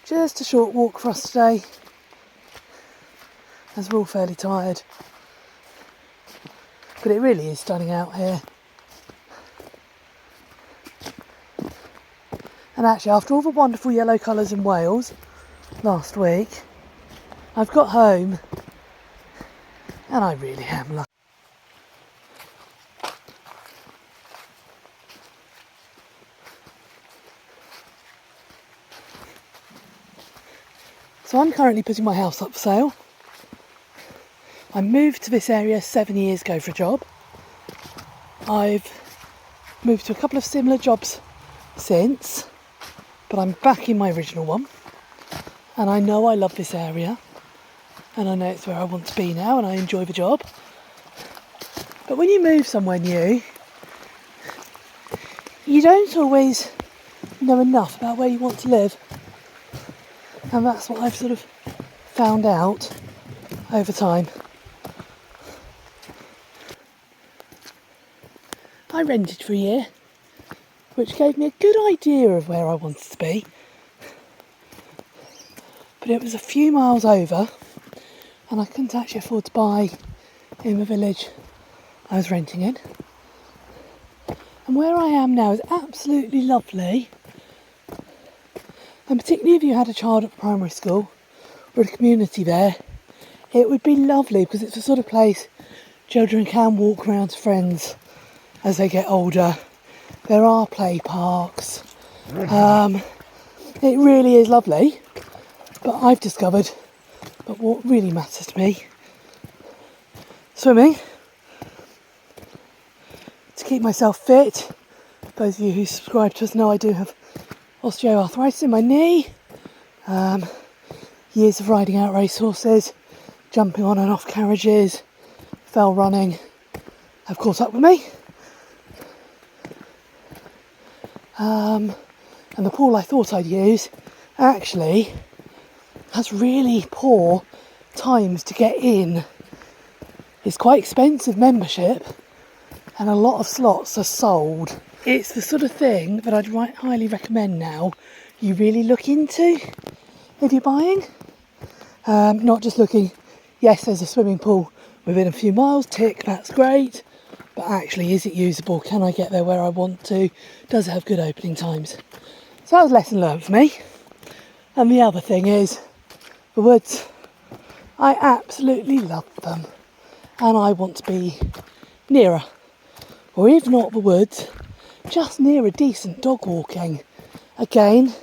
Just a short walk for us today, as we're all fairly tired. But it really is stunning out here. And actually, after all the wonderful yellow colours in Wales last week, I've got home and I really am lucky. So I'm currently putting my house up for sale. I moved to this area 7 years ago for a job. I've moved to a couple of similar jobs since, but I'm back in my original one. And I know I love this area, and I know it's where I want to be now, and I enjoy the job. But when you move somewhere new, you don't always know enough about where you want to live. And that's what I've sort of found out over time. I rented for a year, which gave me a good idea of where I wanted to be. But it was a few miles over, and I couldn't actually afford to buy in the village I was renting in. And where I am now is absolutely lovely. And particularly if you had a child at primary school or a community there, it would be lovely because it's the sort of place children can walk around to friends as they get older. There are play parks. It really is lovely. But I've discovered that what really matters to me, swimming, to keep myself fit. Those of you who subscribe to us know I do have osteoarthritis in my knee. Years of riding out racehorses, jumping on and off carriages, fell running have caught up with me. And the pool I thought I'd use actually has really poor times to get in. It's quite expensive membership and a lot of slots are sold. It's the sort of thing that I'd highly recommend now you really look into if you're buying. Not just looking, yes, there's a swimming pool within a few miles, tick, that's great. But actually, is it usable? Can I get there where I want to? Does it have good opening times? So that was a lesson learned for me. And the other thing is, the woods. I absolutely love them. And I want to be nearer. Or if not the woods, just near a decent dog walking. Again,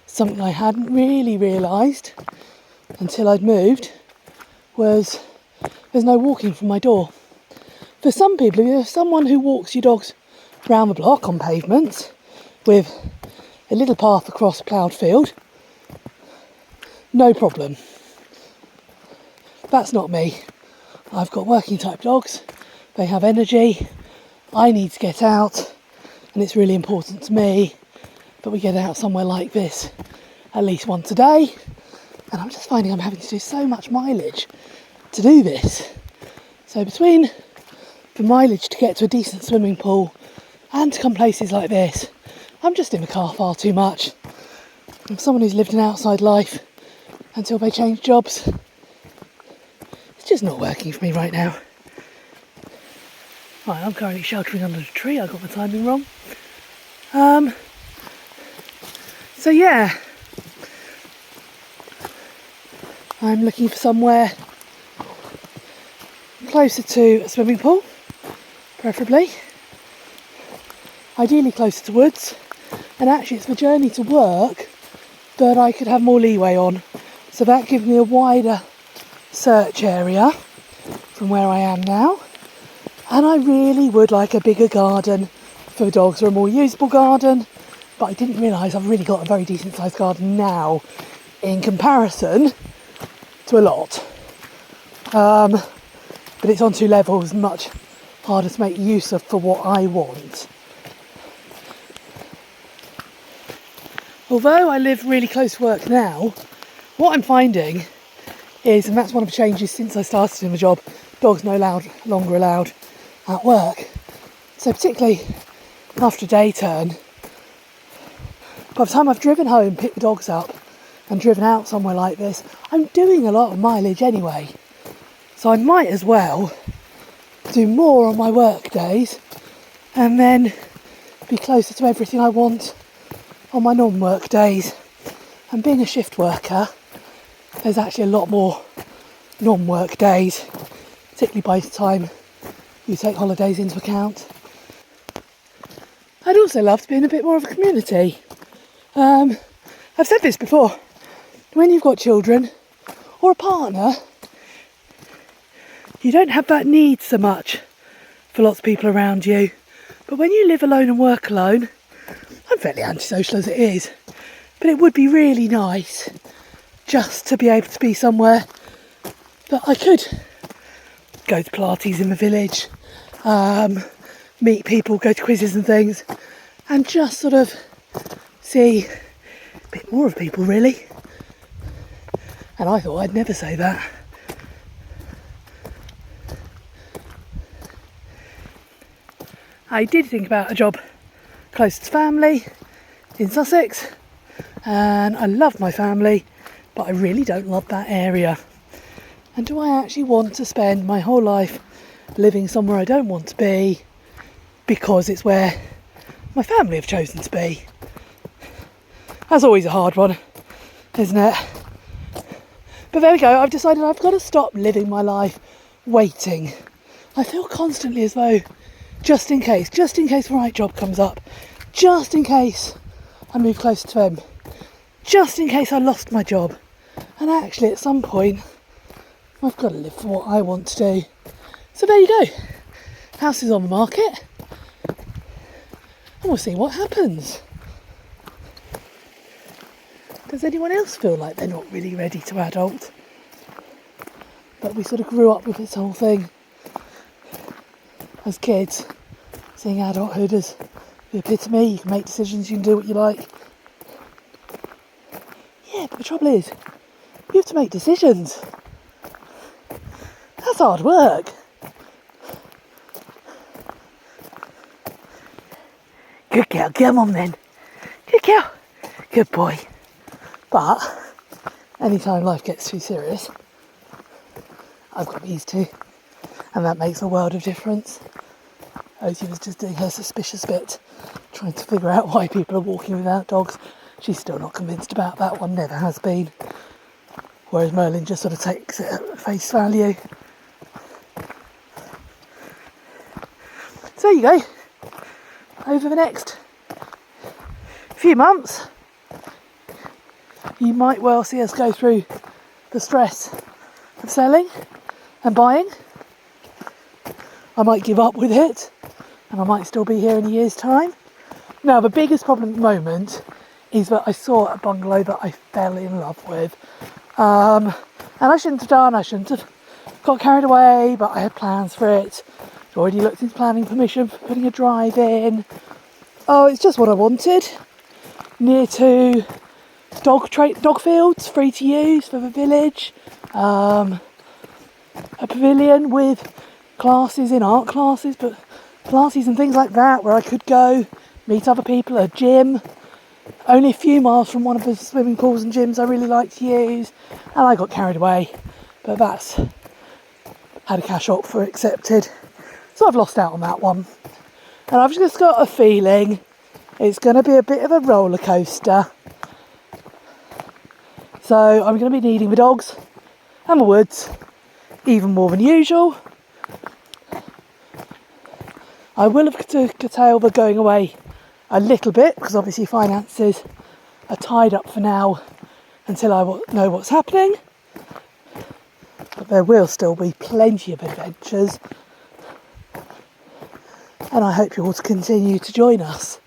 something I hadn't really realised until I'd moved was there's no walking from my door. For some people, if you're someone who walks your dogs round the block on pavements with a little path across a ploughed field, no problem. That's not me. I've got working type dogs. They have energy. I need to get out, and it's really important to me that we get out somewhere like this at least once a day. And I'm just finding I'm having to do so much mileage to do this. So between the mileage to get to a decent swimming pool and to come places like this, I'm just in the car far too much. I'm someone who's lived an outside life until they change jobs. It's just not working for me right now. Right, I'm currently sheltering under a tree. I got the timing wrong. So yeah, I'm looking for somewhere closer to a swimming pool, preferably. Ideally closer to woods. And actually it's the journey to work that I could have more leeway on. So that gives me a wider search area from where I am now. And I really would like a bigger garden for the dogs, or a more usable garden. But I didn't realise I've really got a very decent sized garden now in comparison to a lot. But it's on 2 levels, much harder to make use of for what I want. Although I live really close to work now, what I'm finding is, and that's one of the changes since I started in the job, dogs no longer allowed at work. So particularly after a day turn, by the time I've driven home, picked the dogs up and driven out somewhere like this, I'm doing a lot of mileage anyway. So I might as well do more on my work days and then be closer to everything I want on my non-work days. And being a shift worker, there's actually a lot more non-work days, particularly by the time you take holidays into account. I'd also love to be in a bit more of a community. I've said this before, when you've got children or a partner, you don't have that need so much for lots of people around you. But when you live alone and work alone, I'm fairly antisocial as it is, but it would be really nice just to be able to be somewhere that I could go to Pilates in the village, meet people, go to quizzes and things, and just sort of see a bit more of people, really. And I thought I'd never say that. I did think about a job close to family in Sussex, and I love my family, but I really don't love that area. And do I actually want to spend my whole life living somewhere I don't want to be because it's where my family have chosen to be? That's always a hard one, isn't it? But there we go, I've decided I've got to stop living my life waiting. I feel constantly as though just in case the right job comes up, just in case I move closer to him, just in case I lost my job. And actually at some point I've got to live for what I want to do. So there you go, house is on the market and we'll see what happens. Does anyone else feel like they're not really ready to adult? But we sort of grew up with this whole thing as kids, seeing adulthood as the epitome. You can make decisions, you can do what you like. Yeah, but the trouble is, you have to make decisions. That's hard work. Good girl, come on then. Good girl. Good boy. But anytime life gets too serious, I've got these two, and that makes a world of difference. Oti was just doing her suspicious bit, trying to figure out why people are walking without dogs. She's still not convinced about that one, never has been. Whereas Merlin just sort of takes it at face value. So there you go. Over the next few months, you might well see us go through the stress of selling and buying. I might give up with it and I might still be here in a year's time. Now the biggest problem at the moment is that I saw a bungalow that I fell in love with. And I shouldn't have done, I shouldn't have got carried away, but I had plans for it. I'd already looked into planning permission for putting a drive in. Oh, it's just what I wanted. Near to dog fields, free to use for the village. A pavilion with classes in art classes, but classes and things like that where I could go, meet other people, a gym. Only a few miles from one of the swimming pools and gyms I really like to use, and I got carried away, but that's had a cash offer accepted, so I've lost out on that one. And I've just got a feeling it's going to be a bit of a roller coaster. So I'm going to be needing the dogs and the woods even more than usual. I will have to curtail the going away a little bit because obviously finances are tied up for now until I know what's happening. But there will still be plenty of adventures. And I hope you all to continue to join us.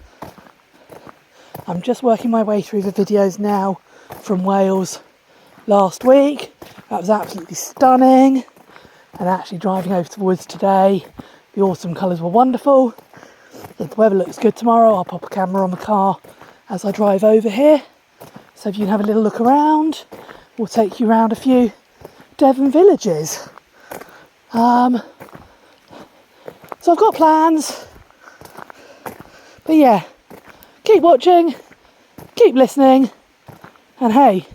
I'm just working my way through the videos now from Wales last week. That was absolutely stunning. And actually driving over to the woods today, the autumn colours were wonderful. If the weather looks good tomorrow, I'll pop a camera on the car as I drive over here. So if you can have a little look around, we'll take you around a few Devon villages. So I've got plans. But yeah, keep watching, keep listening, and hey,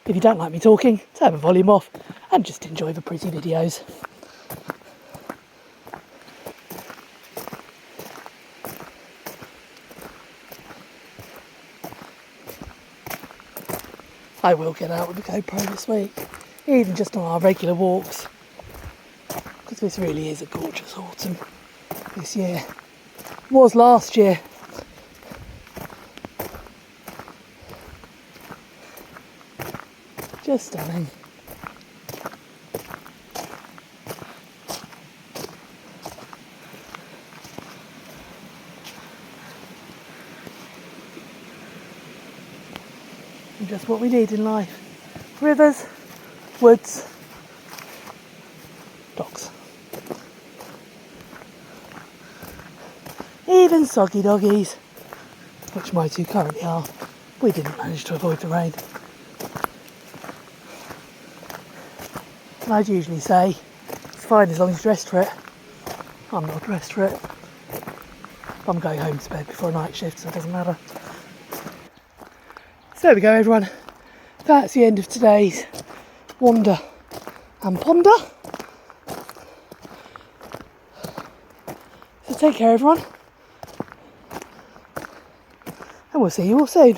If you don't like me talking, turn the volume off and just enjoy the pretty videos. I will get out with the GoPro this week, even just on our regular walks, because this really is a gorgeous autumn this year. It was last year. Just stunning. And just what we need in life. Rivers, woods, dogs. Even soggy doggies, which my two currently are. We didn't manage to avoid the rain. And I'd usually say, it's fine as long as you're dressed for it. I'm not dressed for it. I'm going home to bed before a night shift, so it doesn't matter. So there we go, everyone. That's the end of today's wander and ponder. So take care, everyone. And we'll see you all soon.